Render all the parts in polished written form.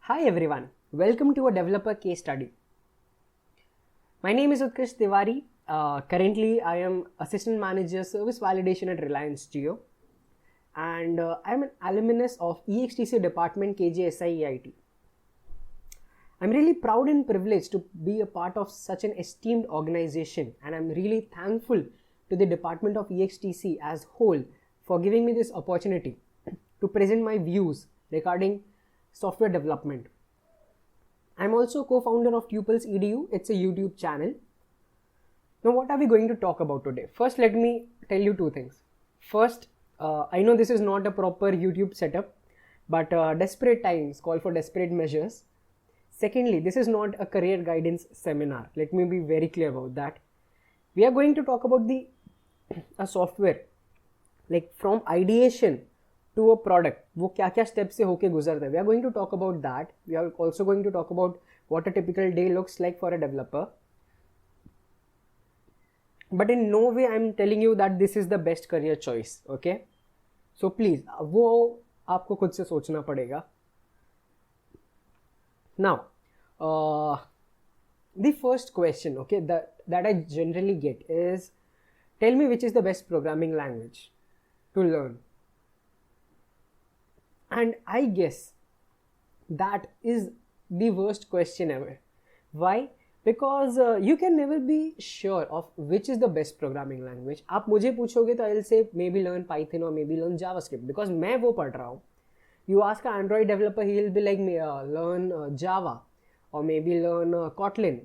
Hi everyone, welcome to a developer case study. My name is Utkarsh Tiwari. Currently, I am Assistant Manager Service Validation at Reliance Jio, and I am an alumnus of EXTC Department KJSI I'm really proud and privileged to be a part of such an esteemed organization, and I'm really thankful to the Department of EXTC as whole for giving me this opportunity to present my views regarding software development. I'm also co-founder of Tuples EDU. It's a YouTube channel. Now, what are we going to talk about today? First, let me tell you two things. First, I know this is not a proper YouTube setup, but desperate times call for desperate measures. Secondly, this is not a career guidance seminar. Let me be very clear about that. We are going to talk about a software, like from ideation to a product. वो क्या क्या step से होके गुजरता है. We are going to talk about that. We are also going to talk about what a typical day looks like for a developer. But in no way I'm telling you that this is the best career choice. Okay? So please, वो आपको खुद से सोचना पड़ेगा. Now, the first question, okay, that I generally get is, tell me which is the best programming language to learn. And I guess that is the worst question ever. Why? Because you can never be sure of which is the best programming language. आप मुझे पूछोगे तो I'll say maybe learn Python or maybe learn JavaScript because मैं वो पढ़ रहा हूँ. You ask an Android developer, he'll be like, learn Java or maybe learn Kotlin.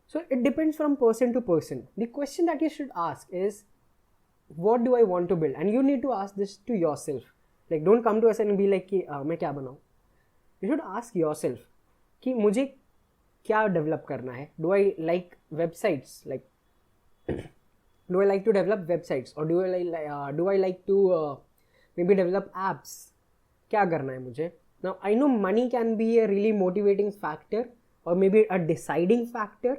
So it depends from person to person. The question that you should ask is, what do I want to build? And you need to ask this to yourself. Like, don't come to us and be like, मैं क्या बनाऊँ? You should ask yourself कि मुझे क्या develop करना है? Do I like websites? Like, do I like to develop websites or do I like to maybe develop apps? क्या करना है मुझे? Now, I know money can be a really motivating factor or maybe a deciding factor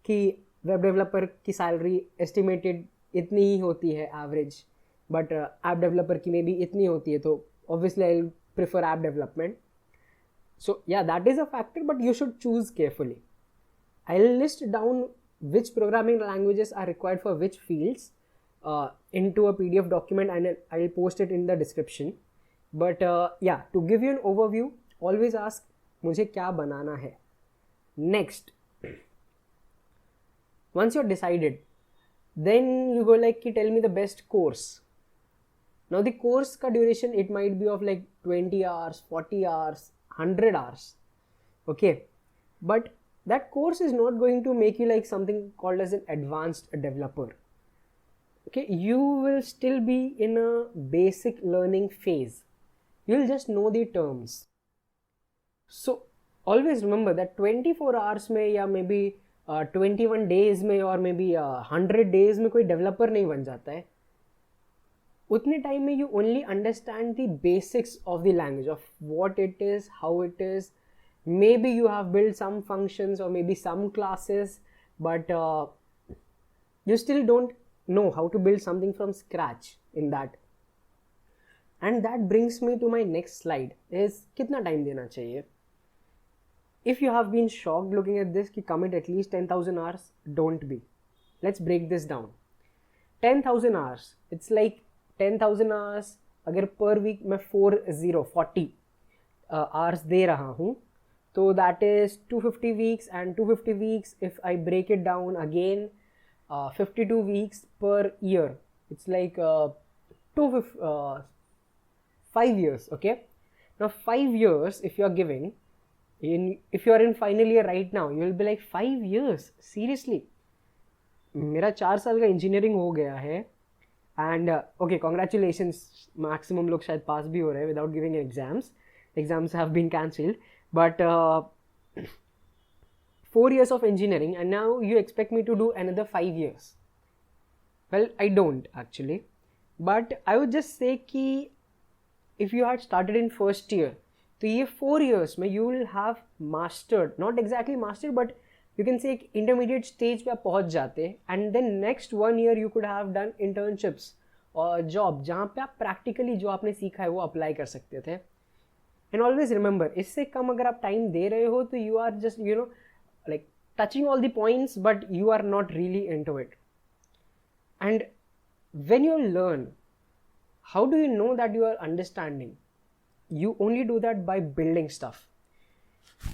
कि web developer की salary estimated इतनी ही होती है average, but app developer की maybe इतनी होती है, तो obviously I'll prefer app development. So yeah, that is a factor, but you should choose carefully. I'll list down which programming languages are required for which fields into a PDF document, and I'll post it in the description. But yeah, to give you an overview, always ask मुझे क्या बनाना है. Next, once you're decided, then you go like, tell me the best course. Now the course ka duration, it might be of like 20 hours, 40 hours, 100 hours. Okay, but that course is not going to make you like something called as an advanced developer. Okay, you will still be in a basic learning phase. You'll just know the terms. So always remember that 24 hours में या maybe 21 days में और maybe 100 days में कोई developer नहीं बन जाता है. उतने टाइम में you only understand the basics of the language, of what it is, how it is. Maybe you have built some functions or maybe some classes, but you still don't know how to build something from scratch in that. And that brings me to my next slide is कितना time देना चाहिए. If you have been shocked looking at this कि commit at least 10,000 hours, don't be. Let's break this down. 10,000 hours, it's like 10,000 hours अगर per week मैं 40 hours दे रहा हूँ, तो that is 250 weeks, and 250 weeks if I break it down again, 52 weeks per year, it's like 5 years. Okay, now 5 years if you're giving if you're in final year right now, you will be like 5 years, seriously. मेरा 4 साल का engineering हो गया है, and okay, congratulations, maximum लोग शायद पास भी हो रहे हैं without giving exams have been cancelled, but 4 years of engineering, and now you expect me to do another 5 years. Well, I don't actually, but I would just say कि if you had started in first year, तो ये 4 years में you will have mastered, not exactly mastered, but you can say intermediate stage पे आप पहुँच जाते, and then next 1 year you could have done internships और job जहाँ पे आप practically जो आपने सीखा है वो apply कर सकते थे. एंड ऑलवेज रिमेंबर, इससे कम अगर आप टाइम दे रहे हो तो you are just like touching all the points, but you are not really into it. And when you learn, how do you know that you are understanding? You only do that by building stuff.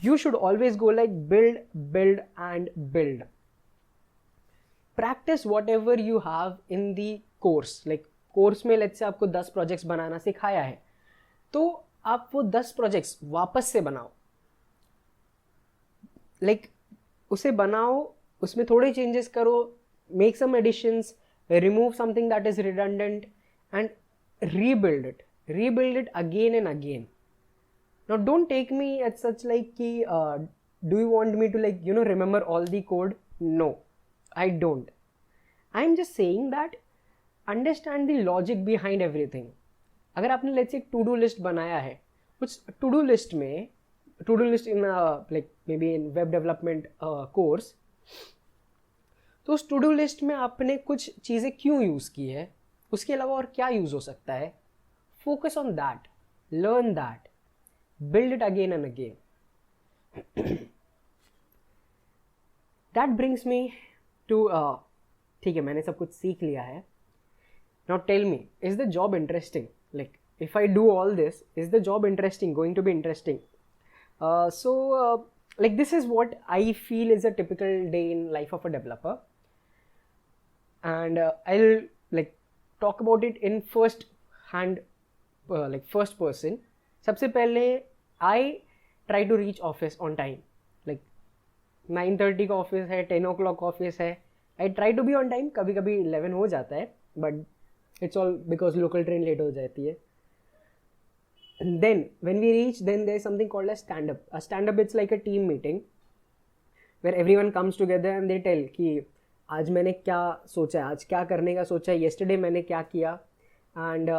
You should always go like build, build and build. Practice whatever you have in the course. Like course में let's say आपको 10 projects बनाना सिखाया है, तो आप वो 10 projects वापस से बनाओ. लाइक उसे बनाओ, उसमें थोड़े चेंजेस करो, make some additions, remove something that is redundant and rebuild it again and again. Now don't take me at such like कि do you want me to like remember all the code? No, I don't. I am just saying that understand the logic behind everything. अगर आपने let's say एक to do list बनाया है, उस to do list में to-do list in like maybe in web development course, तो उस to-do list में आपने कुछ चीज़ें क्यों यूज़ की है, उसके अलावा और क्या यूज़ हो सकता है. Focus on that, learn that, build it again and again. That brings me to ठीक है, मैंने सब कुछ सीख लिया है. Now tell me, is the job interesting? Like if I do all this, is the job interesting, going to be interesting? Like this is what I feel is a typical day in life of a developer, and I'll like talk about it in first hand, like first person. सबसे पहले I try to reach office on time. Like 9:30 का office है, 10 o'clock office है, I try to be on time. कभी कभी 11 हो जाता है, but it's all because local train late हो जाती है. And then when we reach, then there is something called as stand-up. A stand-up, it's like a team meeting where everyone comes together and they tell कि आज मैंने क्या सोचा है, आज क्या करने का सोचा है, yesterday मैंने क्या किया, and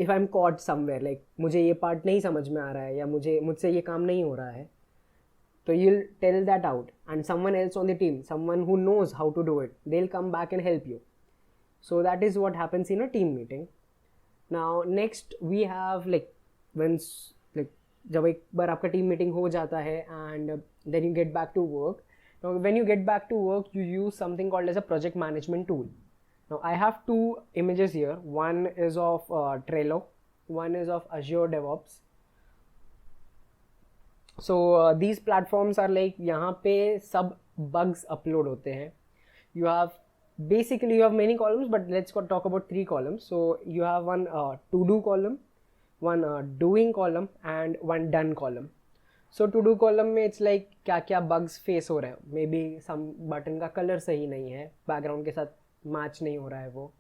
if I'm caught somewhere, like मुझे ये part नहीं समझ में आ रहा है या मुझसे ये काम नहीं हो रहा है, तो you'll tell that out, and someone else on the team, someone who knows how to do it, they'll come back and help you. So that is what happens in a team meeting. Now next we have like once like जब एक बार आपका team meeting हो जाता है and then you get back to work. Now when you get back to work, you use something called as a project management tool. Now I have two images here. One is of Trello, one is of Azure DevOps. So these platforms are like यहाँ पे सब bugs upload होते हैं. You have many columns, but let's talk about 3 columns. So you have one to do column, one doing column and one done column. So to do column में it's like क्या क्या bugs face हो रहे हैं. Maybe some button का color सही नहीं है, background के साथ match नहीं हो रहा है वो,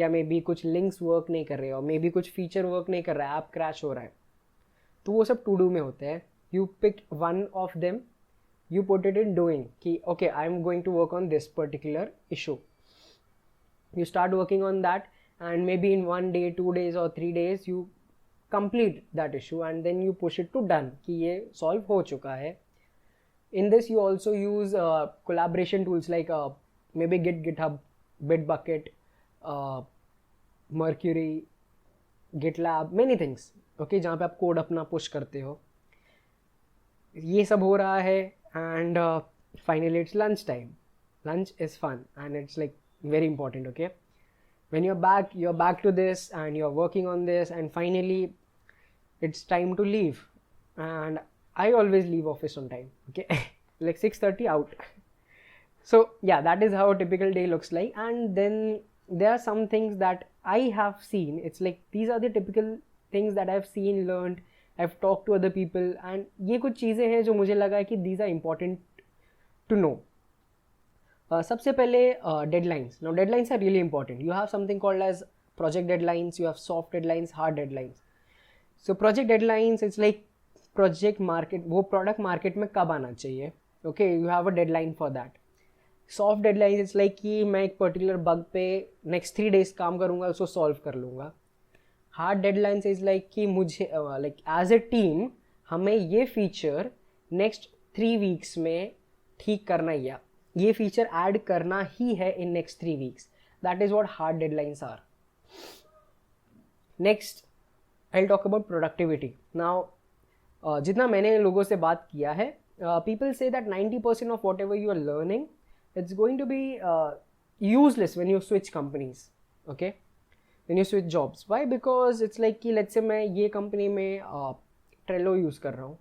या maybe कुछ links work नहीं कर रहे हो, maybe कुछ feature work नहीं कर रहा है, app crash हो रहा है. तो वो सब to do में होते हैं. You pick one of them, you put it in doing कि okay, I am going to work on this particular issue. You start working on that and maybe in 1 day, 2 days or 3 days you complete that issue and then you push it to done कि ये solve हो चुका है. In this you also use collaboration tools like maybe GitHub, Bitbucket, Mercury, GitLab, many things. Okay, जहाँ पे आप code अपना push करते हो. ये सब हो रहा है and finally it's lunch time. Lunch is fun and it's like very important. Okay, when you're back to this and you're working on this and finally it's time to leave, and I always leave office on time. Okay, like 6:30 out. So yeah, that is how a typical day looks like. And then there are some things that I have seen. It's like these are the typical things that I've seen, learned, I've talked to other people, and ये कुछ चीज़ें हैं जो मुझे लगा है कि these are important to know. सबसे पहले deadlines. Now deadlines are really important. You have something called as project deadlines, you have soft deadlines, hard deadlines. So project deadlines, it's like project market, वो product market में कब आना चाहिए. Okay, you have a deadline for that. Soft deadlines, it's like कि मैं एक particular bug पे next 3 days काम करूँगा, उसको solve कर लूँगा. Hard deadlines is like कि मुझे like as a team हमें ये feature next 3 weeks में ठीक करना ही है, ये feature add करना ही है in next 3 weeks. That is what hard deadlines are. Next, I'll talk about productivity. Now, जितना मैंने लोगों से बात किया है, people say that 90% of whatever you are learning it's going to be useless when you switch companies, okay, when you switch jobs. Why? Because it's like कि let's say मैं ये कंपनी में ट्रेलो यूज़ कर रहा हूँ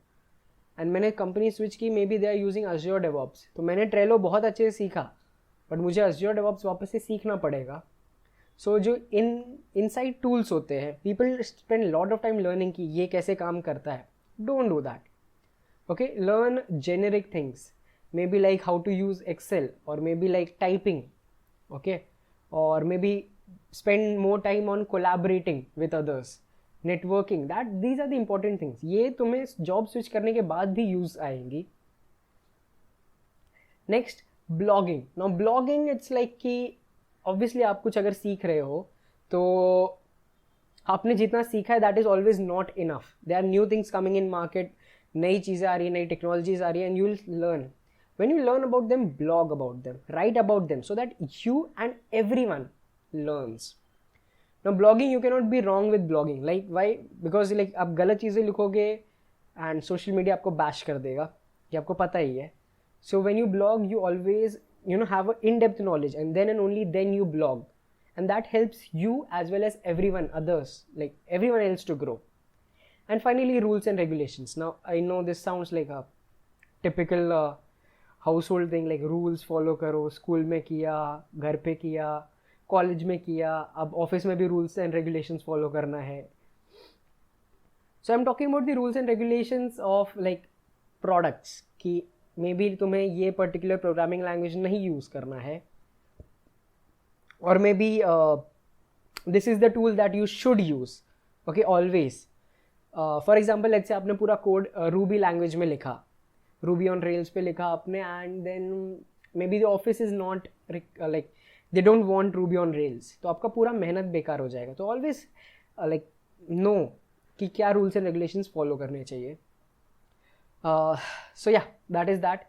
and मैंने company switch की, maybe they are using Azure DevOps, तो मैंने ट्रेलो बहुत अच्छे से सीखा बट मुझे अज्योर डेवॉप्स वापस से सीखना पड़ेगा. सो जो इनसाइड टूल्स होते हैं, people spend lot of time learning कि ये कैसे काम करता है. Don't do that. Okay, learn generic things, maybe like how to use Excel और maybe like typing, okay, और maybe spend more time on collaborating with others, networking. That these are the important things. ये तुम्हें job switch करने के बाद भी use आएंगी. Next, blogging. Now blogging it's like कि ऑब्वियसली आप कुछ अगर सीख रहे हो तो आपने जितना सीखा है that is always not enough. There are new things coming in market, नई चीज़ें आ रही है, नई टेक्नोलॉजीज आ रही है, and you will learn. when you learn about them, blog about them, write about them, so that you and everyone learns. Now blogging, you cannot be wrong with blogging. Like why? Because like आप गलत चीज़ें लिखोगे and social media आपको bash कर देगा, ये आपको पता ही है. So when you blog, you always have a in-depth knowledge, and then and only then you blog, and that helps you as well as everyone others, like everyone else to grow. And finally, rules and regulations. Now I know this sounds like a typical house hold thing, like rules follow करो. School में किया, घर पे किया, college में किया, अब office में भी रूल्स एंड रेगुलेशंस फॉलो करना है. So I am talking about the rules and regulations of like products, कि मे बी तुम्हें ये पर्टिकुलर प्रोग्रामिंग लैंग्वेज नहीं यूज़ करना है, और maybe this is the tool that you should use, okay, always. For example, let's say आपने पूरा code Ruby language में लिखा, रूबी ऑन रेल्स पे लिखा आपने, and then maybe the office is not like they don't want Ruby on Rails, तो आपका पूरा मेहनत बेकार हो जाएगा. तो ऑलवेज लाइक नो कि क्या रूल्स एंड रेगुलेशंस फॉलो करने चाहिए. So yeah, that is that.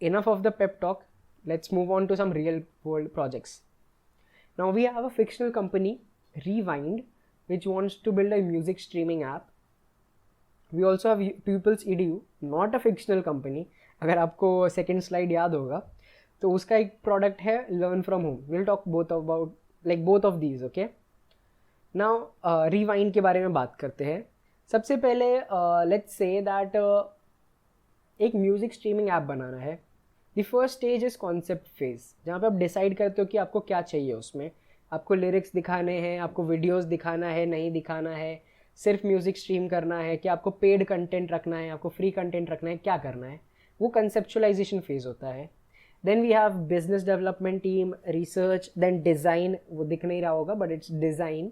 Enough of the pep talk. Let's move on to some real world projects. Now we have a fictional company, Rewind, which wants to build a music streaming app. We also have Pupils EDU, not a fictional company. अगर आपको second slide याद होगा तो उसका एक product है learn from home. Will talk both about like both of these. Okay, now Rewind के बारे में बात करते हैं. सबसे पहले लेट्स से दैट एक म्यूजिक स्ट्रीमिंग ऐप बनाना है. The first stage is concept phase, जहाँ पे आप डिसाइड करते हो कि आपको क्या चाहिए. उसमें आपको लिरिक्स दिखाने हैं, आपको वीडियोस दिखाना है, नहीं दिखाना है, सिर्फ म्यूज़िक स्ट्रीम करना है, कि आपको पेड कंटेंट रखना है, आपको फ्री कंटेंट रखना है, क्या करना है. वो कंसेप्चुअलाइजेशन फेज होता है. Then we have business development team, research, then design. वो दिख नहीं रहा होगा but it's design.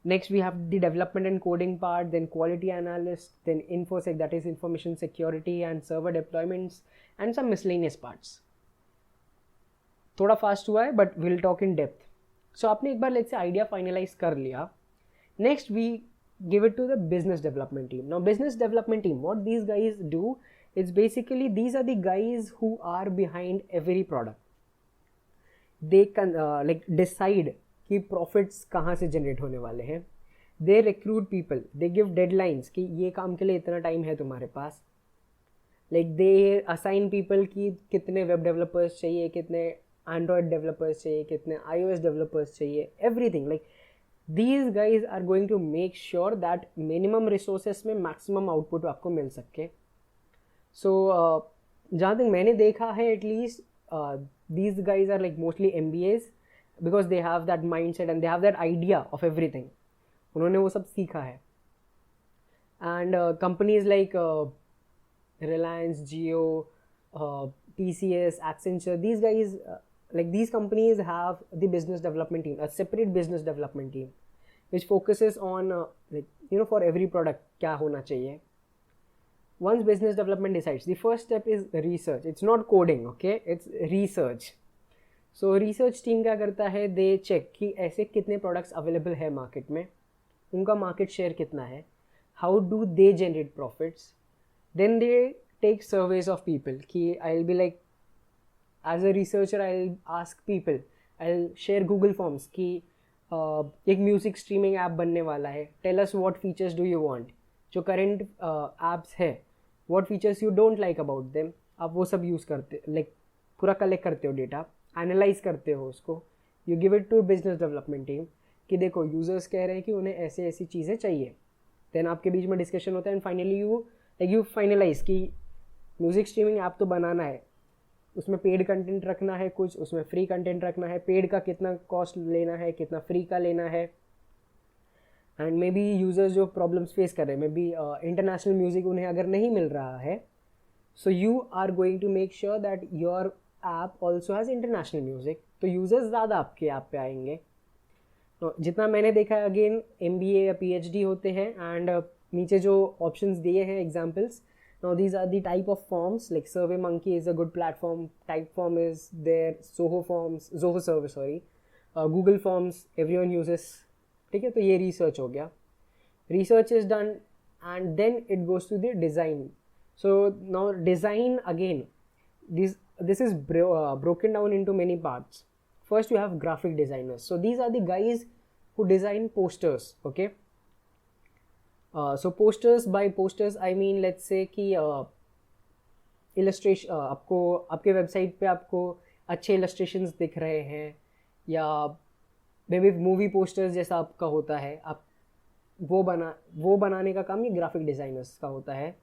Next we have the development and coding part, then quality analyst, then Infosec, that is information security and server deployments, and some miscellaneous parts. थोड़ा fast हुआ है but will talk in depth. So आपने एक बार let's say idea finalise कर लिया. Next we give it to the business development team. Now business development team, what these guys do is basically these are the guys who are behind every product. They can like decide कि profits कहाँ से generate होने वाले हैं. They recruit people, they give deadlines कि ये काम के लिए इतना टाइम है तुम्हारे पास. Like they assign people कि कितने web developers चाहिए, कितने Android developers चाहिए, कितने iOS developers चाहिए, everything. Like these guys are going to make sure that minimum resources में maximum output आपको मिल सके. So जहाँ तक मैंने देखा है at least these guys are like mostly MBAs because they have that mindset and they have that idea of everything. उन्होंने वो सब सीखा है. And companies like Reliance, Jio, TCS, Accenture, these guys like these companies have the business development team, a separate business development team which focuses on like for every product क्या होना चाहिए. Once business development decides, the first step is research. It's not coding, okay, it's research. So research team क्या करता है, they check कि ऐसे कितने products available है market में, उनका market share कितना है, how do they generate profits. Then they take surveys of people कि I'll be like as a researcher I'll ask people, I'll share Google Forms कि एक म्यूज़िक स्ट्रीमिंग ऐप बनने वाला है, tell us what features do you want. जो current apps है, what features you don't like about them, आप वो सब यूज़ करते, लाइक पूरा कलेक्ट करते हो डेटा, एनालाइज करते हो उसको, you give it to business development team कि देखो यूज़र्स कह रहे हैं कि उन्हें ऐसे ऐसी चीज़ें चाहिए। देन आपके बीच में डिस्कशन होता है एंड फाइनली यू फाइनलाइज कि म्यूज़िक स्ट्रीमिंग ऐप तो बनाना है, उसमें पेड कंटेंट रखना है, कुछ उसमें फ्री कंटेंट रखना है, पेड का कितना कॉस्ट लेना है, कितना फ्री का लेना है, एंड मे बी यूज़र्स जो प्रॉब्लम्स फेस कर रहे हैं, मे बी इंटरनेशनल म्यूज़िक उन्हें अगर नहीं मिल रहा है, so you are going to make sure that your app also has international music, तो यूज़र्स ज़्यादा आपके ऐप पे आएंगे। तो जितना मैंने देखा है, अगेन MBA या PhD होते हैं, एंड नीचे जो ऑप्शंस दिए हैं examples, now these are the type of forms, like SurveyMonkey is a good platform, Typeform is there, Zoho Service, Google Forms everyone uses, ठीक है। तो ये रिसर्च हो गया, research is done and then it goes to the design. So now design again this is broken down into many parts. First you have graphic designers, so these are the guys who design posters, okay. So posters, by posters I mean let's say कि illustration, आपको आपके website पे आपको अच्छे illustrations दिख रहे हैं, या मे बी मूवी पोस्टर्स जैसा आपका होता है, आप वो बनाने का काम ये ग्राफिक डिज़ाइनर्स का होता है।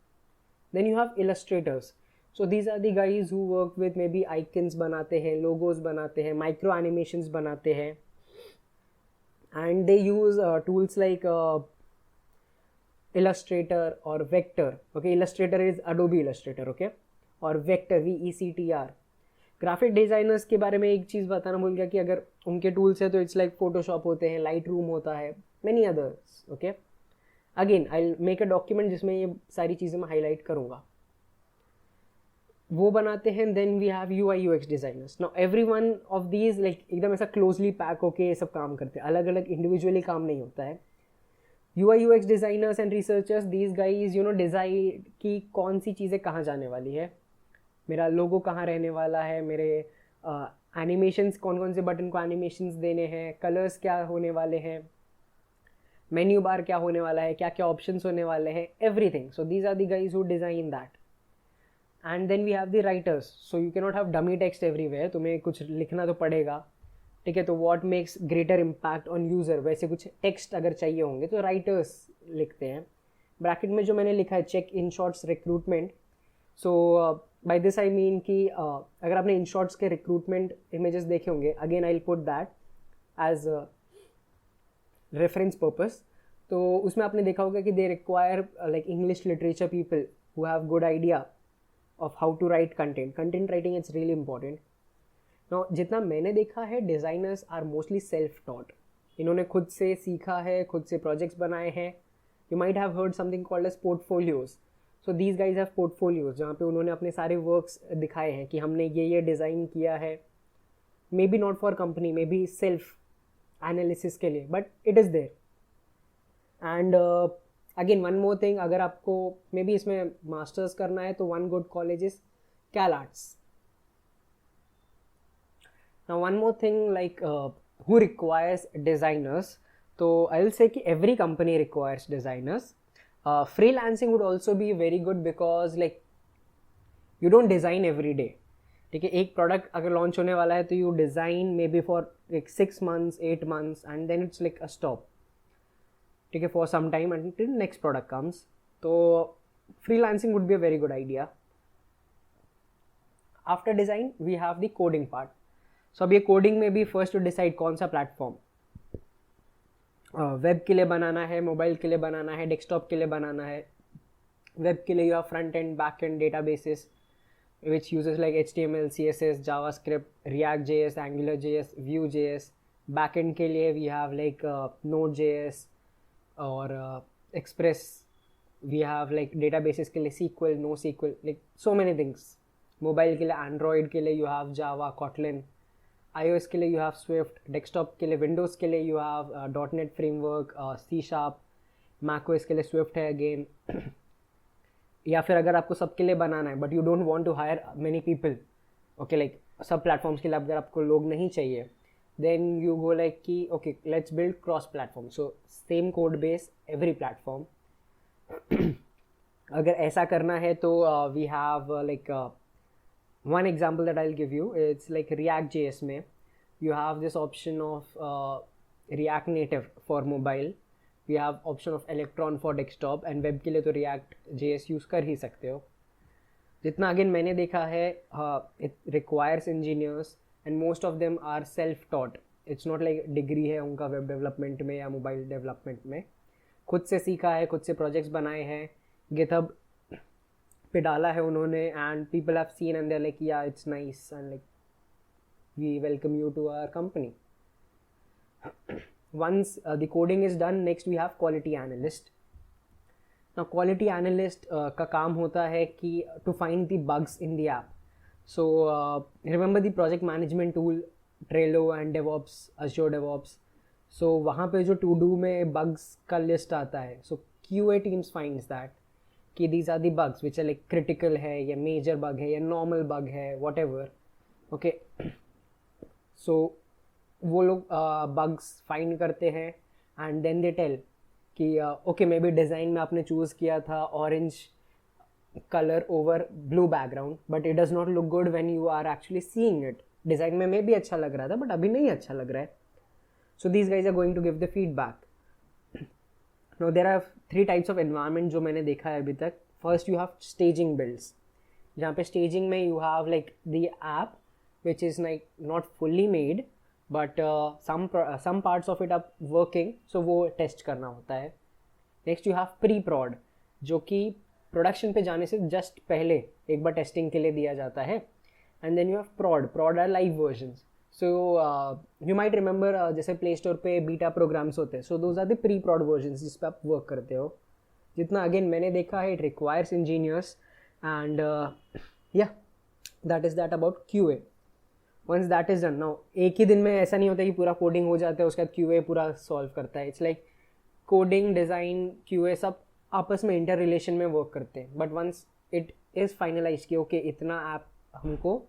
Then you have illustrators, so these are the guys who work with maybe icons बनाते हैं, लोगोज बनाते हैं, माइक्रो एनिमेशंस बनाते हैं, and they use tools like Illustrator or Vector, okay. Illustrator is Adobe Illustrator, okay, और Vector VECTR। Graphic designers के बारे में एक चीज़ बताना भूल गया कि अगर उनके टूल्स है तो इट्स लाइक फोटोशॉप होते हैं, लाइटरूम होता है, many others, okay. Again I make a document जिसमें ये सारी चीज़ें मैं हाईलाइट करूँगा, वो बनाते हैं। Then we have UI UX designers. Now every one of these like एकदम ऐसा क्लोजली पैक होके ये सब काम करते हैं, अलग अलग इंडिविजुअली काम नहीं होता है। UI UX designers and researchers, these guys design की कौन सी चीज़ें कहाँ जाने वाली है, मेरा लोगो कहाँ रहने वाला है, मेरे एनिमेशंस कौन कौन से बटन को एनिमेशंस देने हैं, कलर्स क्या होने वाले हैं, मेन्यू बार क्या होने वाला है, क्या क्या ऑप्शंस होने वाले हैं, everything. So these are the guys who design that. And then we have the writers, so you can not have dummy text everywhere, तुम्हें कुछ लिखना तो पड़ेगा, ठीक है। तो what makes greater impact on user, वैसे कुछ टेक्स्ट अगर चाहिए होंगे तो राइटर्स लिखते हैं। ब्रैकेट में जो मैंने लिखा है check Inshorts recruitment, so by this I mean कि अगर आपने इन शॉर्ट्स के रिक्रूटमेंट इमेजेस देखे होंगे, again I will put that as reference purpose, तो उसमें आपने देखा होगा कि दे require like English literature people who have good idea of how to write content writing it's really important. No जितना मैंने देखा है, designers are mostly self taught, इन्होंने खुद से सीखा है, खुद से प्रोजेक्ट्स बनाए हैं। You might have heard something called as portfolios, so these guys have portfolios जहाँ पे उन्होंने अपने सारे वर्क्स दिखाए हैं कि हमने ये डिज़ाइन किया है, maybe not for company, maybe self analysis के लिए, but it is there. And again one more thing, अगर आपको मे बी इसमें मास्टर्स करना है तो one good college is CalArts। Now one more thing, like who requires designers, so I will say कि every company requires designers. Freelancing would also be very good because like you don't design every day, ठीक है। एक product अगर launch होने वाला है तो you design maybe for like 6 months 8 months and then it's like a stop, ठीक है, for some time until next product comes. तो freelancing would be a very good idea. After design we have the coding part. सो अब ये coding में भी first to decide कौन सा platform, web के लिए बनाना है, मोबाइल के लिए बनाना है, डेस्कटॉप के लिए बनाना है। वेब के लिए you have front end back end databases which uses like HTML CSS JavaScript React.js AngularJS Vue.js। Back end के लिए वी हैव लाइक Node.js और Express। We have like databases के लिए SQL NoSQL, like so many things. Mobile के लिए Android के लिए you have Java Kotlin, iOS के लिए यू हैव स्विफ्ट, डेस्कटॉप के लिए विंडोज़ के लिए you have .NET framework, C#, macOS के लिए स्विफ्ट है अगेन। या फिर अगर आपको सबके लिए बनाना है but you don't want to hire many people, okay, like सब प्लेटफॉर्म्स के लिए अगर आपको लोग नहीं चाहिए, देन यू गो लाइक कि okay let's build cross platform, so same code base every platform. अगर ऐसा करना है तो we have like one example that I'll give you, it's like React JS में you have this option of React Native for mobile, you have option of Electron for desktop, and web के लिए तो React JS use कर ही सकते हो. जितना again मैंने देखा है, it requires engineers and most of them are self taught. It's not like degree है उनका वेब डेवलपमेंट में या मोबाइल डेवलपमेंट में. खुद से सीखा है, खुद से प्रोजेक्ट्स बनाए हैं, गिटहब पे डाला है उन्होंने, and people have seen and they are like yeah it's nice and like we welcome you to our company. Once the coding is done, next we have quality analyst. Now quality analyst का काम होता है कि to find the bugs in the app. So remember the project management tool Trello and DevOps, Azure DevOps. So वहाँ पे जो to do में bugs का list आता है, so QA teams finds that कि these are the bugs which are like critical है या major bug है या normal bug है, whatever. Okay. So वो लोग bugs find करते हैं and then they tell कि okay maybe design में आपने choose किया था orange color over blue background, but it does not look good when you are actually seeing it. Design में भी अच्छा लग रहा था but अभी नहीं अच्छा लग रहा है. So these guys are going to give the feedback. Now there are 3 types of environment जो मैंने देखा है अभी तक. First you have staging builds, जहाँ पे staging में you have like the app which is like not fully made but some parts of it are working, so वो test करना होता है. Next you have pre-prod, जो कि production पे जाने से just पहले एक बार testing के लिए दिया जाता है. And then you have prod are live versions. So you might remember जैसे प्ले स्टोर पे बीटा प्रोग्राम्स होते हैं, so those are the pre prod versions जिस पे आप वर्क करते हो. जितना अगेन मैंने देखा है, it requires engineers and yeah that is that about QA. Once that is done, now एक ही दिन में ऐसा नहीं होता कि पूरा कोडिंग हो जाता है उसके बाद QA पूरा सॉल्व करता है. It's like coding, design, QA सब आपस में इंटर रिलेशन में वर्क करते हैं. But once it is finalise कि ओके इतना ऐप हमको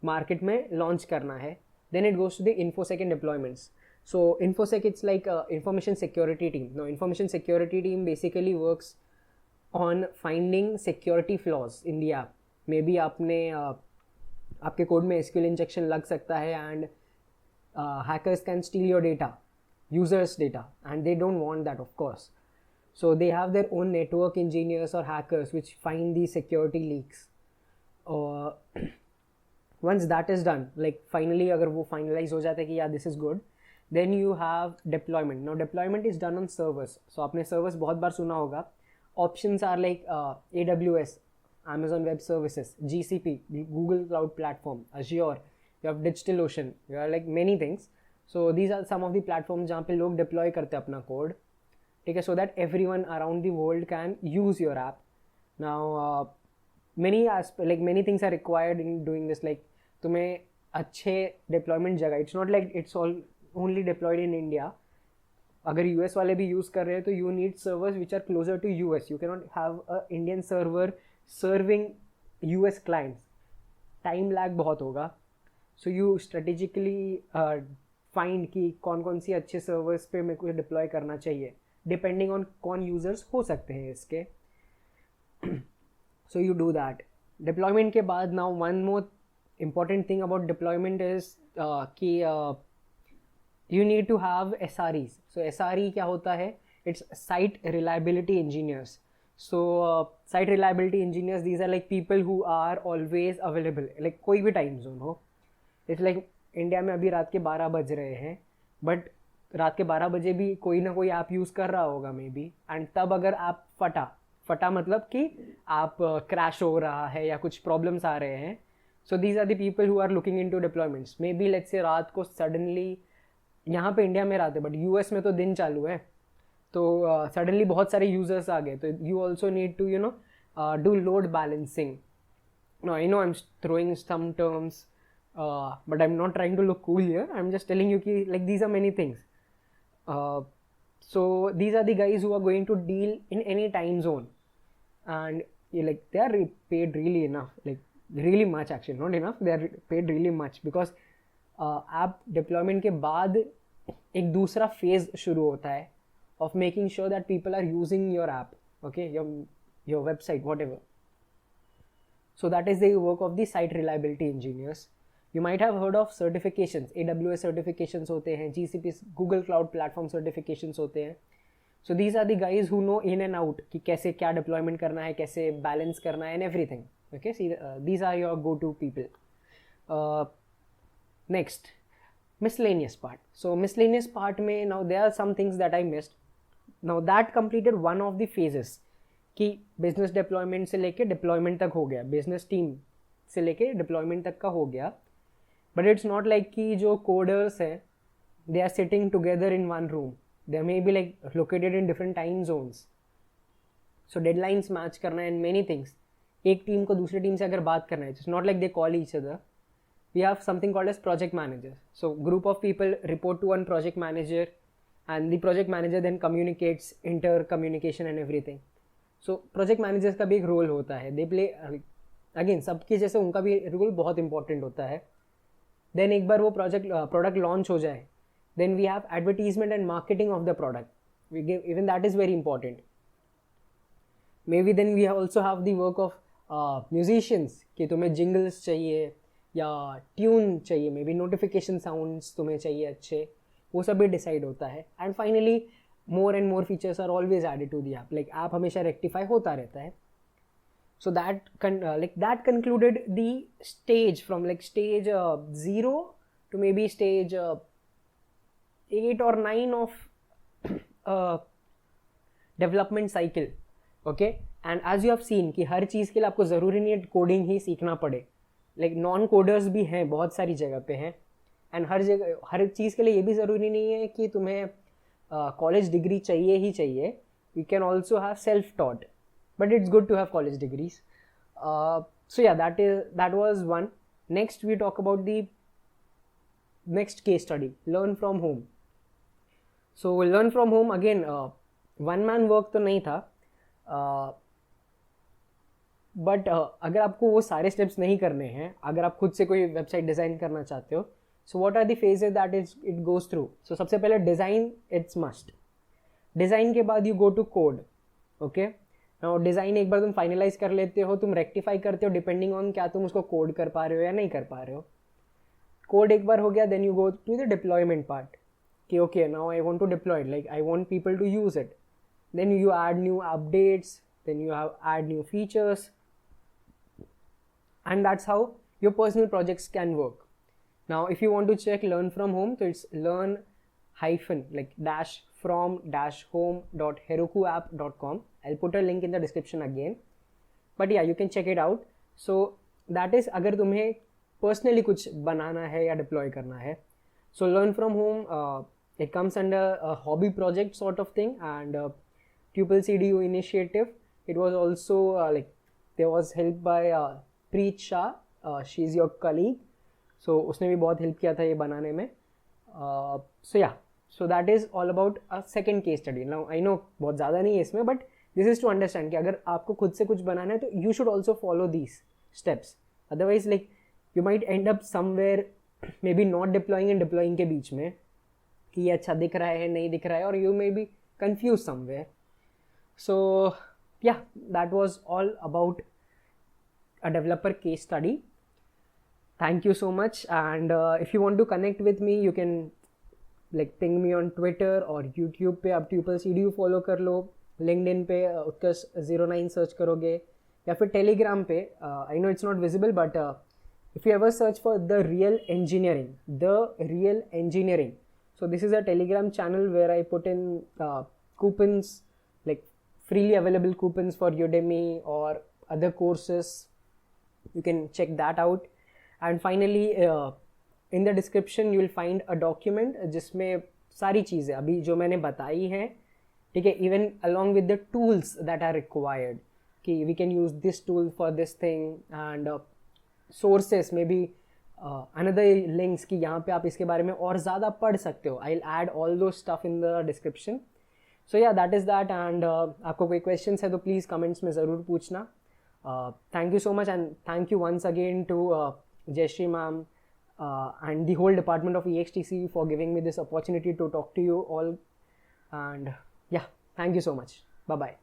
मार्केट में लॉन्च करना है, then it goes to the InfoSec and deployments. So InfoSec, it's like information security team. Now information security team basically works on finding security flaws in the app. Maybe आपने आपके code में SQL injection लग सकता है and hackers can steal your data, users data, and they don't want that, of course. So they have their own network engineers or hackers which find these security leaks. Once that is done, like finally अगर वो finalize हो जाता है कि yeah this is good, then you have deployment. Now deployment is done on servers. So आपने servers बहुत बार सुना होगा. Options are like AWS, Amazon Web Services, GCP, Google Cloud Platform, Azure, you have DigitalOcean, you have like many things. So these are some of the platforms जहाँ पे लोग deploy करते हैं अपना code, ठीक है, so that everyone around the world can use your app. Now many things are required in doing this, like तुम्हें अच्छे डिप्लॉयमेंट जगह, it's not like it's all only deployed in India. अगर US वाले भी use कर रहे हैं तो you need servers which are closer to US. You can not have a Indian server serving US clients, time lag बहुत होगा. So you strategically find कि कौन कौन सी अच्छे सर्वर्स पे मेरे को डिप्लॉय करना चाहिए, डिपेंडिंग ऑन कौन यूज़र्स हो सकते हैं इसके. So you do that deployment के बाद. Now one more important thing about deployment is कि you need to have SREs. So SRE क्या होता है? It's Site Reliability Engineers. So Site Reliability Engineers, these are like people who are always available, like कोई भी time zone हो. It's like India में अभी रात के 12 बज रहे हैं, बट रात के 12 बजे भी कोई ना कोई ऐप यूज़ कर रहा होगा मे बी, एंड तब अगर ऐप फटा मतलब कि आप क्रैश हो रहा है या कुछ प्रॉब्लम्स आ रहे हैं. So these are the people who are looking into deployments. Maybe let's say रात को suddenly, यहाँ पे इंडिया में रात है बट US में तो दिन चालू है, तो suddenly बहुत सारे users आ गए, तो you also need to do load balancing. Now I know I'm throwing some terms, but I'm not trying to look cool here. I'm just telling you कि like these are many things. So these are the guys who are going to deal in any time zone, and like they are paid really enough, like really much actually, not enough, they are paid really much because app deployment के बाद एक दूसरा phase शुरू होता है of making sure that people are using your app. okay, your website, whatever. So that is the work of the site reliability engineers. You might have heard of certifications. AWS certifications होते हैं, GCP Google Cloud Platform certifications होते हैं. So these are the guys who know in and out कि कैसे क्या deployment करना है, कैसे balance करना है and everything. Okay, see, these are your go-to people. Next, miscellaneous part. So miscellaneous part में now there are some things that I missed. Now that completed one of the phases कि business deployment से लेके deployment तक हो गया, business team से लेके deployment तक का हो गया. But it's not like कि जो coders हैं they are sitting together in one room. They may be like located in different time zones. So deadlines match करना and many things. एक टीम को दूसरी टीम से अगर बात करना है, it's not like they call each other. We have something called as project manager. So group of people report to one project manager and the project manager then communicates inter-communication and everything. So project managers का भी एक role होता है. They play again सबके जैसे उनका भी role बहुत इंपॉर्टेंट होता है. Then एक बार वो प्रोडक्ट लॉन्च हो जाए, then we have advertisement and marketing of the product. We give, even that is very important. Maybe then we also have the work of musicians कि तुम्हें jingles चाहिए या ट्यून चाहिए, मे बी नोटिफिकेशन साउंड्स तुम्हें चाहिए अच्छे, वो सब भी डिसाइड होता है. And finally more and more features are always added to the app. Like app हमेशा रेक्टिफाई होता रहता है. So that concluded the stage from like stage 0 to maybe stage 8 or 9 of development cycle. Okay, and as you have seen कि हर चीज़ के लिए आपको ज़रूरी नहीं है कोडिंग ही सीखना पड़े. लाइक नॉन कोडर्स भी हैं, बहुत सारी जगह पे हैं. एंड हर चीज़ के लिए ये भी ज़रूरी नहीं है कि तुम्हें कॉलेज डिग्री चाहिए ही चाहिए. You can also have self taught, but it's good to have college degrees. So yeah that was one. Next we talk about the next case study, learn from home. So learn from home again one man work तो नहीं था, but अगर आपको वो सारे steps नहीं करने हैं, अगर आप खुद से कोई वेबसाइट डिज़ाइन करना चाहते हो, so what are the phases that it goes through. So सबसे पहले डिज़ाइन, इट्स मस्ट. डिज़ाइन के बाद you go to code. Okay, now design एक बार तुम फाइनलाइज कर लेते हो, तुम रेक्टिफाई करते हो डिपेंडिंग ऑन क्या तुम उसको कोड कर पा रहे हो या नहीं कर पा रहे हो. कोड एक बार हो गया, then you go to the deployment part कि okay now I want to deploy, like I want people to use it. Then you add new updates, then you have add new features, and that's how your personal projects can work. Now if you want to check learn from home, so it's learn hyphen like dash from dash home.herokuapp.com. I'll put a link in the description again, but yeah, you can check it out. So that is अगर तुम्हें personally कुछ बनाना है या deploy करना है. So learn from home, it comes under a hobby project sort of thing, and Tuple CDU initiative. It was also like there was help by Preet Shah. She is your colleague. So उसने भी बहुत help किया था ये बनाने में. So yeah, so that is all about a second case study. Now I know बहुत ज़्यादा नहीं है इसमें, but this is to understand कि अगर आपको खुद से कुछ बनाना है तो you should also follow these steps. Otherwise like you might end up somewhere maybe not deploying and deploying के बीच में कि ये अच्छा दिख रहा है नहीं दिख रहा है, और you may be confused somewhere. So yeah, that was all about a developer case study. Thank you so much, and if you want to connect with me, you can like ping me on Twitter or YouTube पे. आप Tuple CDU follow कर लो, LinkedIn पे उत्कर्ष 09 search करोगे, या फिर Telegram पे. I know it's not visible, but if you ever search for the real engineering, so this is a Telegram channel where I put in coupons, like freely available coupons for Udemy or other courses. You can check that out. And finally in the description you will find a document जिसमें सारी चीज़ें अभी जो मैंने बताई हैं, ठीक है, even along with the tools that are required कि we can use this tool for this thing, and sources maybe another links कि यहाँ पे आप इसके बारे में और ज़्यादा पढ़ सकते हो. I'll add all those stuff in the description. So yeah, that is that, and आपको कोई questions है तो please comments में ज़रूर पूछना. Thank you so much, and thank you once again to Jayashree ma'am and the whole department of EXTC for giving me this opportunity to talk to you all. And yeah, thank you so much. Bye bye.